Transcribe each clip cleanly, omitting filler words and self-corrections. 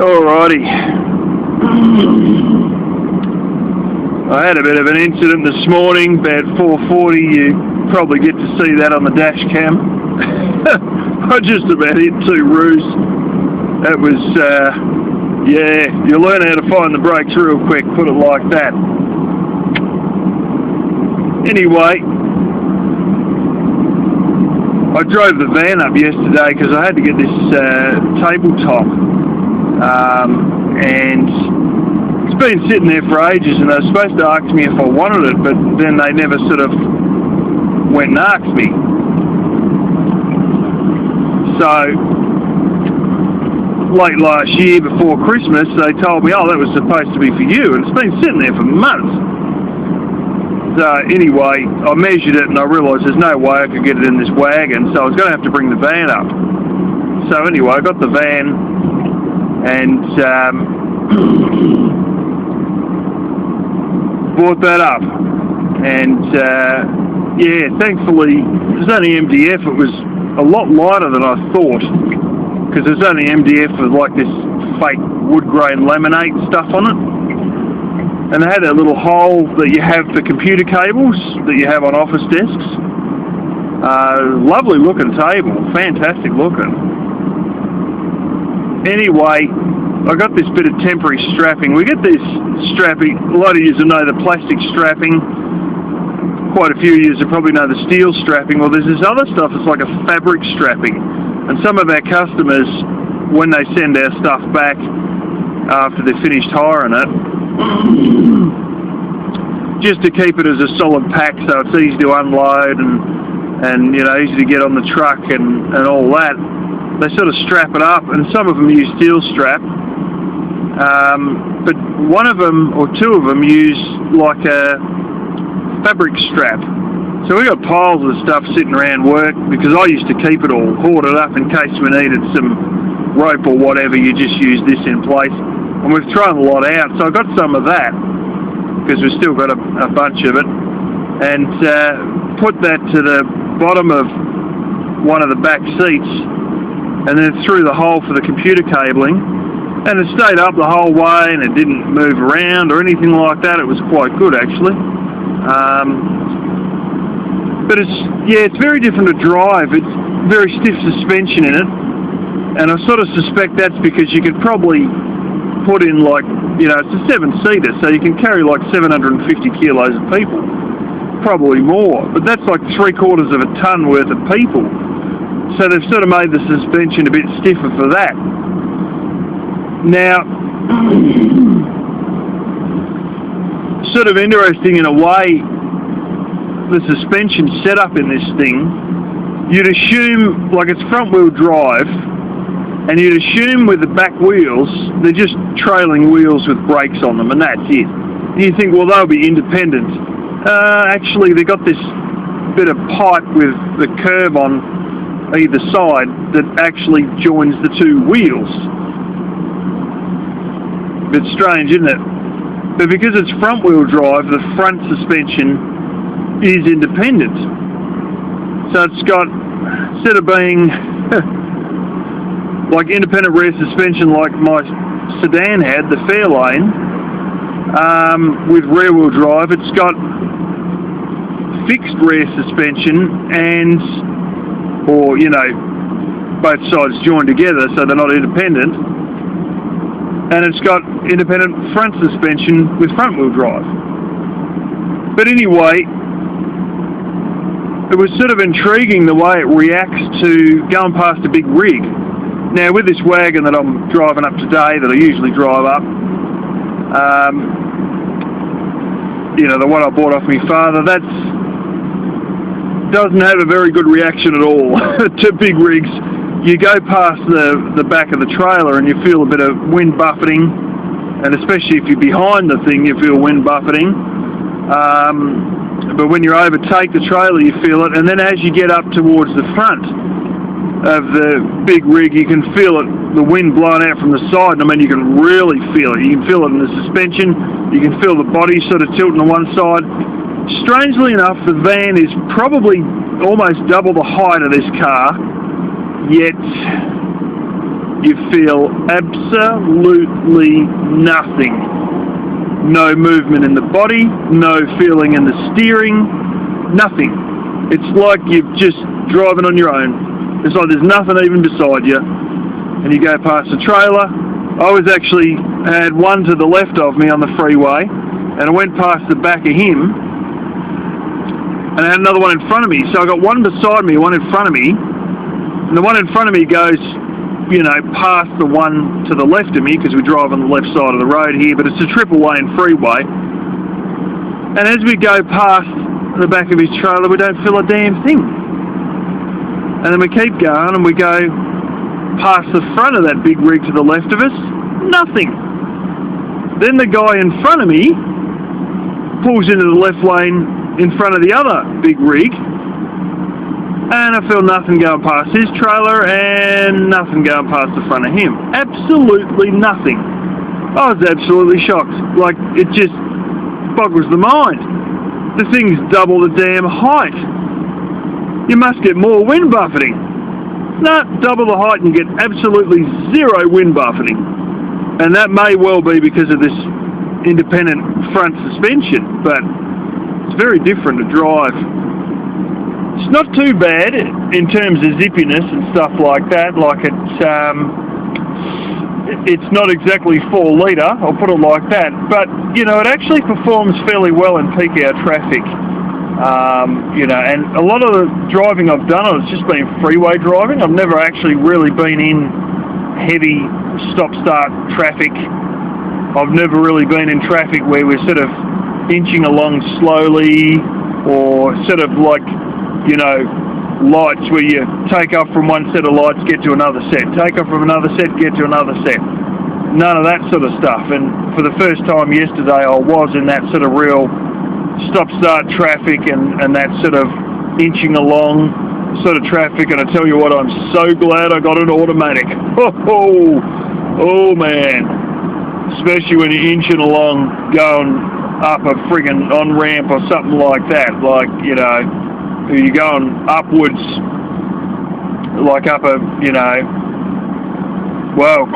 Alrighty. I had a bit of an incident this morning, about 4:40. You probably get to see that on the dash cam. I just about hit two roos. That was, yeah, you learn how to find the brakes real quick, put it like that. Anyway, I drove the van up yesterday because I had to get this tabletop, and it's been sitting there for ages, and they were supposed to ask me if I wanted it, but then they never sort of went and asked me. So late last year before Christmas they told me, oh, that was supposed to be for you, and it's been sitting there for months. So anyway, I measured it and I realised there's no way I could get it in this wagon, so I was going to have to bring the van up. So anyway, I got the van and brought that up, and yeah, thankfully it was only MDF. It was a lot lighter than I thought, because there's only MDF with like this fake wood grain laminate stuff on it. And they had that little hole that you have for computer cables that you have on office desks. Lovely looking table, fantastic looking. Anyway, I got this bit of temporary strapping. We get this strapping, a lot of you know the plastic strapping. Quite a few of you probably know the steel strapping. Well, there's this other stuff that's like a fabric strapping. And some of our customers, when they send our stuff back after they've finished hiring it, just to keep it as a solid pack so it's easy to unload and you know, easy to get on the truck and all that, they sort of strap it up, and some of them use steel strap, but one of them or two of them use like a fabric strap. So we got piles of stuff sitting around work, because I used to keep it all hoarded up in case we needed some rope or whatever. You just use this in place. And we've thrown a lot out, so I got some of that, because we've still got a bunch of it, and put that to the bottom of one of the back seats, and then through the hole for the computer cabling, and it stayed up the whole way, and it didn't move around or anything like that. It was quite good, actually. But it's very different to drive. It's very stiff suspension in it, and I sort of suspect that's because you could probably put in, like, you know, it's a 7-seater, so you can carry like 750 kilos of people, probably more, but that's like 3/4 of a ton worth of people, so they've sort of made the suspension a bit stiffer for that. Now, sort of interesting in a way, the suspension setup in this thing, you'd assume, like, it's front wheel drive, and you'd assume with the back wheels, they're just trailing wheels with brakes on them, and that's it. And you think, well, they'll be independent. Actually, they've got this bit of pipe with the curve on either side that actually joins the two wheels. Bit strange, isn't it? But because it's front wheel drive, the front suspension is independent. So it's got, instead of being like independent rear suspension like my sedan had, the Fairlane, with rear wheel drive, it's got fixed rear suspension and, or, you know, both sides joined together so they're not independent, and it's got independent front suspension with front wheel drive. But anyway, it was sort of intriguing the way it reacts to going past a big rig. Now, with this wagon that I'm driving up today, that I usually drive up, you know, the one I bought off my father, that doesn't have a very good reaction at all to big rigs. You go past the back of the trailer and you feel a bit of wind buffeting, and especially if you're behind the thing, you feel wind buffeting. But when you overtake the trailer, you feel it, and then as you get up towards the front of the big rig, you can feel it, the wind blowing out from the side, and I mean, you can really feel it. You can feel it in the suspension, you can feel the body sort of tilting to one side. Strangely enough, the van is probably almost double the height of this car, yet you feel absolutely nothing. No movement in the body, no feeling in the steering, nothing. It's like you're just driving on your own. It's like there's nothing even beside you. And you go past the trailer. I had one to the left of me on the freeway, and I went past the back of him, and I had another one in front of me. So I got one beside me, one in front of me, and the one in front of me goes, past the one to the left of me, because we drive on the left side of the road here, but it's a triple lane freeway. And as we go past the back of his trailer, we don't feel a damn thing. And then we keep going, and we go past the front of that big rig to the left of us, nothing. Then the guy in front of me pulls into the left lane in front of the other big rig, and I feel nothing going past his trailer and nothing going past the front of him. Absolutely nothing. I was absolutely shocked. Like, it just boggles the mind. The thing's double the damn height. You must get more wind buffeting. No, double the height and get absolutely zero wind buffeting. And that may well be because of this independent front suspension, but it's very different to drive. It's not too bad in terms of zippiness and stuff like that. Like it's not exactly 4 litre, I'll put it like that. But it actually performs fairly well in peak hour traffic. And a lot of the driving I've done, it's just been freeway driving. I've never actually really been in heavy stop-start traffic. I've never really been in traffic where we're sort of inching along slowly, or sort of like, lights where you take off from one set of lights, get to another set, take off from another set, get to another set. None of that sort of stuff. And for the first time yesterday, I was in that sort of real stop-start traffic and that sort of inching along sort of traffic. And I tell you what, I'm so glad I got an automatic. Oh man. Especially when you're inching along, going up a friggin' on-ramp or something like that. Like, you're going upwards, like up a,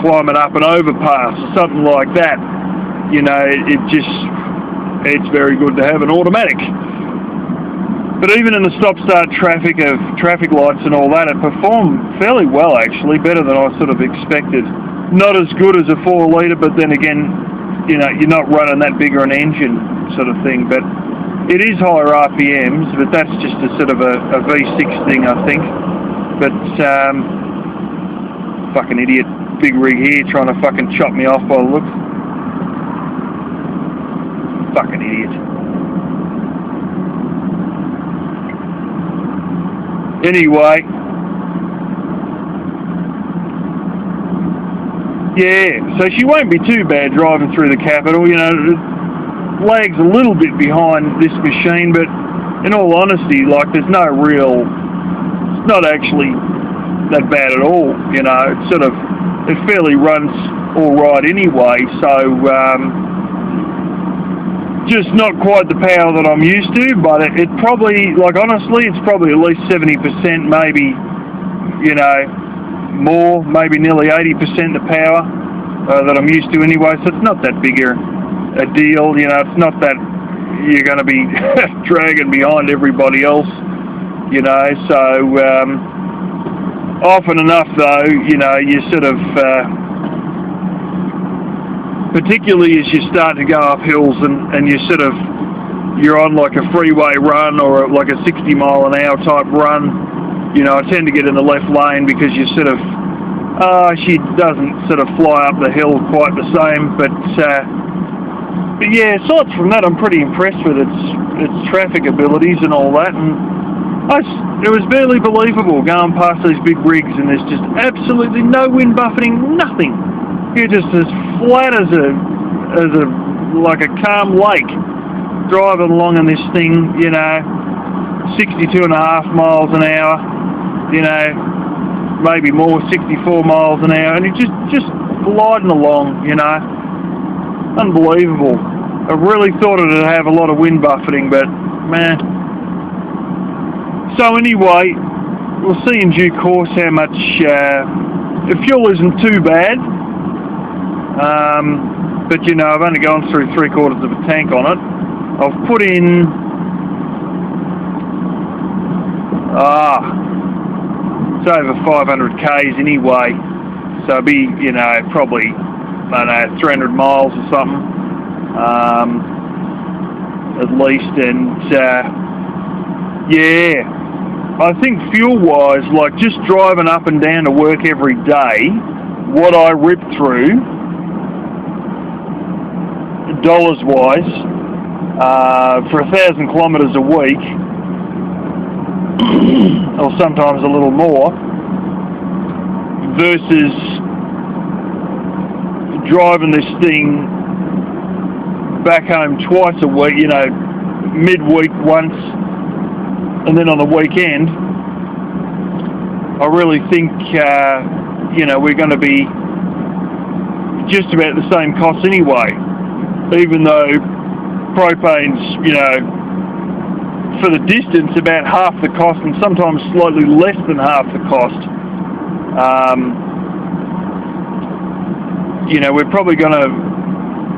climbing up an overpass or something like that. It's very good to have an automatic. But even in the stop-start traffic of traffic lights and all that, it performed fairly well, actually, better than I sort of expected. Not as good as a 4 litre, but then again, you're not running that bigger an engine sort of thing. But it is higher RPMs, but that's just a sort of a V6 thing, I think. But, fucking idiot, big rig here trying to fucking chop me off by the look. Fucking idiot. Anyway. Yeah, so she won't be too bad driving through the capital, it lags a little bit behind this machine, but in all honesty, like, it's not actually that bad at all, it fairly runs alright anyway, so, just not quite the power that I'm used to, but it probably, like, honestly, it's probably at least 70%, maybe, more, maybe nearly 80% the power that I'm used to anyway, so it's not that big a deal, it's not that you're going to be dragging behind everybody else, so often enough though, you sort of, particularly as you start to go up hills and you're on like a freeway run or like a 60 mile an hour type run, I tend to get in the left lane because you sort of, she doesn't sort of fly up the hill quite the same, but yeah, aside from that, I'm pretty impressed with its traffic abilities and all that, and it was barely believable going past these big rigs and there's just absolutely no wind buffeting, nothing. You're just as flat as like a calm lake driving along in this thing, 62.5 miles an hour. Maybe more, 64 miles an hour, and you're just gliding along, Unbelievable. I really thought it'd have a lot of wind buffeting, but, man. So anyway, we'll see in due course how much the fuel isn't too bad, but you know, I've only gone through 3/4 of a tank on it. I've put in it's over 500 k's anyway, so it'll be, you know, probably, I don't know, 300 miles or something, at least. And yeah, I think fuel-wise, like just driving up and down to work every day, what I rip through, dollars-wise, for 1,000 kilometres a week, or sometimes a little more, versus driving this thing back home twice a week, you know, midweek once, and then on the weekend. I really think, you know, we're going to be just about the same cost anyway, even though propane's, you know, for the distance about half the cost, and sometimes slightly less than half the cost. You know, we're probably going to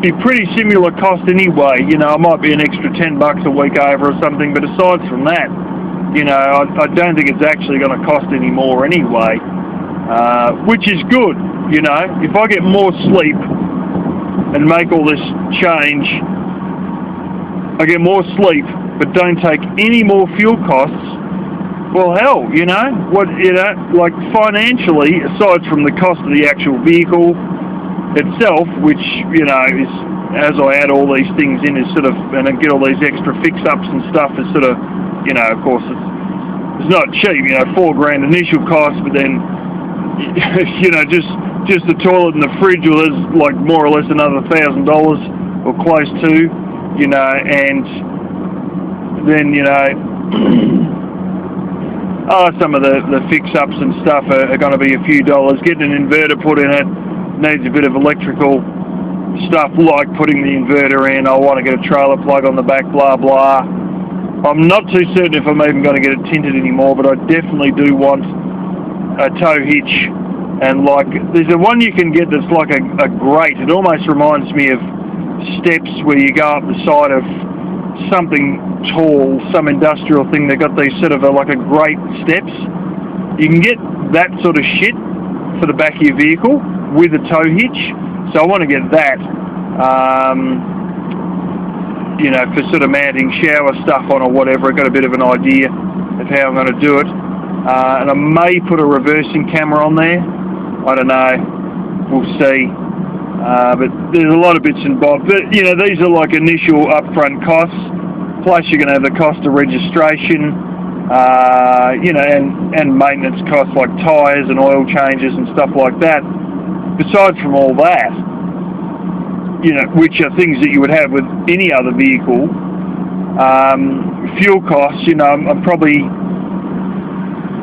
be pretty similar cost anyway. You know, it might be an extra $10 a week over or something, but aside from that, you know, I don't think it's actually going to cost any more anyway, which is good. You know, if I get more sleep and make all this change, I get more sleep, but don't take any more fuel costs, well, hell, you know, what, you know, like financially, aside from the cost of the actual vehicle itself, which, you know, is, as I add all these things in, is sort of, and I get all these extra fix-ups and stuff, is sort of, you know, of course, it's not cheap, you know, $4,000 initial cost, but then, you know, just the toilet and the fridge, well, there's like more or less another $1,000 or close to, you know, and then, you know, some of the fix-ups and stuff are going to be a few dollars. Getting an inverter put in it needs a bit of electrical stuff, like putting the inverter in. I want to get a trailer plug on the back, blah, blah. I'm not too certain if I'm even going to get it tinted anymore, but I definitely do want a tow hitch. And like, there's a one you can get that's like a grate. It almost reminds me of steps where you go up the side of something tall, some industrial thing. They've got these sort of like a grate steps. You can get that sort of shit for the back of your vehicle with a tow hitch. So I want to get that, you know, for sort of mounting shower stuff on or whatever. I've got a bit of an idea of how I'm going to do it. And I may put a reversing camera on there. I don't know. We'll see. But there's a lot of bits and bobs. But, you know, these are like initial upfront costs. Plus you're going to have the cost of registration, you know, and maintenance costs like tyres and oil changes and stuff like that. Besides from all that, you know, which are things that you would have with any other vehicle, fuel costs, you know, I'm probably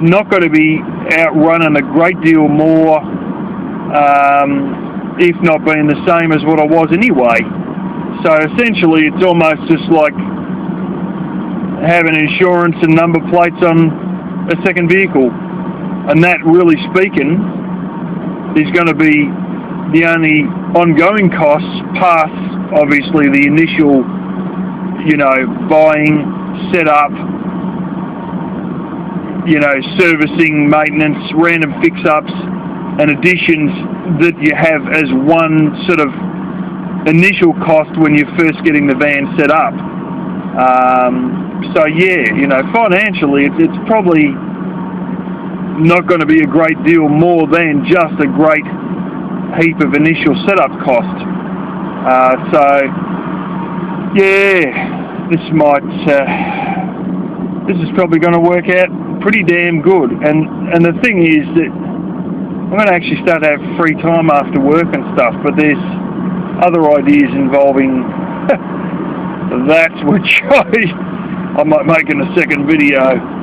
not going to be outrunning a great deal more, if not being the same as what I was anyway. So essentially it's almost just like having insurance and number plates on a second vehicle, and that, really speaking, is going to be the only ongoing costs past obviously the initial, you know, buying, setup, you know, servicing, maintenance, random fix-ups and additions that you have as one sort of initial cost when you're first getting the van set up. So yeah, you know, financially it's probably not going to be a great deal more than just a great heap of initial setup cost. So yeah, this is probably going to work out pretty damn good. And the thing is that I'm going to actually start to have free time after work and stuff, but there's other ideas involving that, which I might make in a second video.